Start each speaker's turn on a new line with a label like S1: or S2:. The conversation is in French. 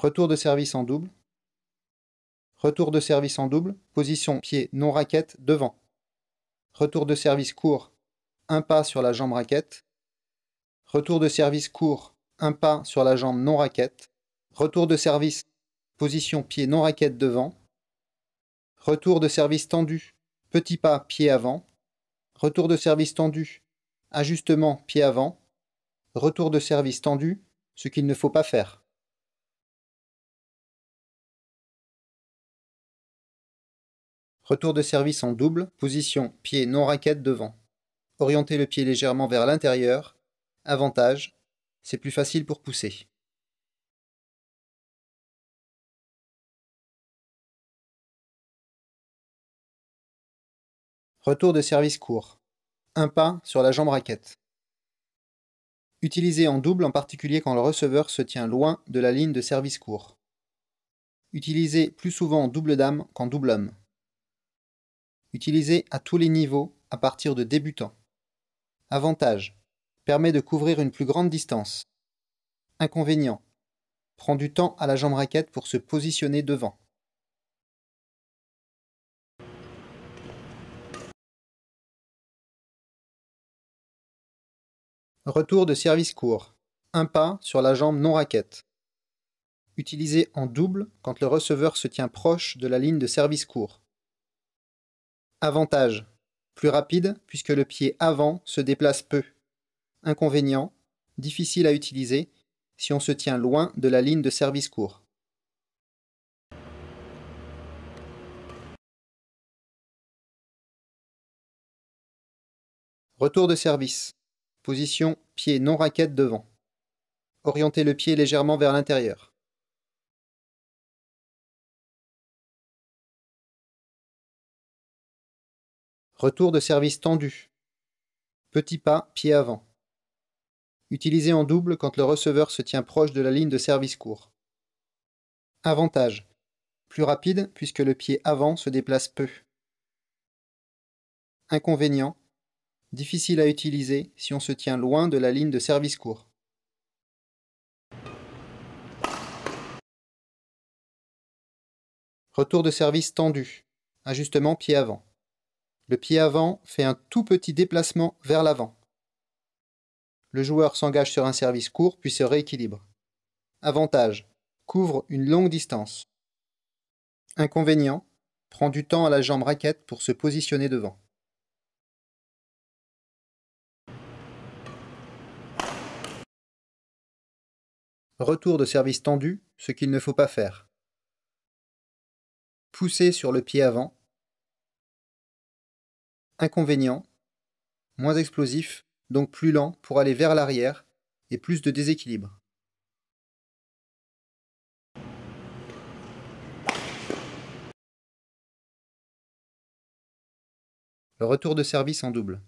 S1: Retour de service en double. Retour de service en double, position pied non raquette devant. Retour de service court, un pas sur la jambe raquette. Retour de service court, un pas sur la jambe non raquette. Retour de service, position pied non raquette devant. Retour de service tendu, petit pas pied avant. Retour de service tendu, ajustement pied avant. Retour de service tendu, ce qu'il ne faut pas faire. Retour de service en double, position pied non raquette devant. Orientez le pied légèrement vers l'intérieur. Avantage, c'est plus facile pour pousser. Retour de service court. Un pas sur la jambe raquette. Utilisé en double en particulier quand le receveur se tient loin de la ligne de service court. Utilisé plus souvent en double dame qu'en double homme. Utilisé à tous les niveaux à partir de débutants. Avantage, permet de couvrir une plus grande distance. Inconvénient, prend du temps à la jambe raquette pour se positionner devant. Retour de service court. Un pas sur la jambe non raquette. Utilisé en double quand le receveur se tient proche de la ligne de service court. Avantage, plus rapide puisque le pied avant se déplace peu. Inconvénient, difficile à utiliser si on se tient loin de la ligne de service court. Retour de service. Position pied non raquette devant. Orientez le pied légèrement vers l'intérieur. Retour de service tendu. Petit pas, pied avant. Utilisé en double quand le receveur se tient proche de la ligne de service court. Avantage, plus rapide puisque le pied avant se déplace peu. Inconvénient, difficile à utiliser si on se tient loin de la ligne de service court. Retour de service tendu. Ajustement pied avant. Le pied avant fait un tout petit déplacement vers l'avant. Le joueur s'engage sur un service court puis se rééquilibre. Avantage, couvre une longue distance. Inconvénient, prend du temps à la jambe raquette pour se positionner devant. Retour de service tendu, ce qu'il ne faut pas faire. Pousser sur le pied avant. Inconvénient, moins explosif, donc plus lent pour aller vers l'arrière et plus de déséquilibre. Le retour de service en double.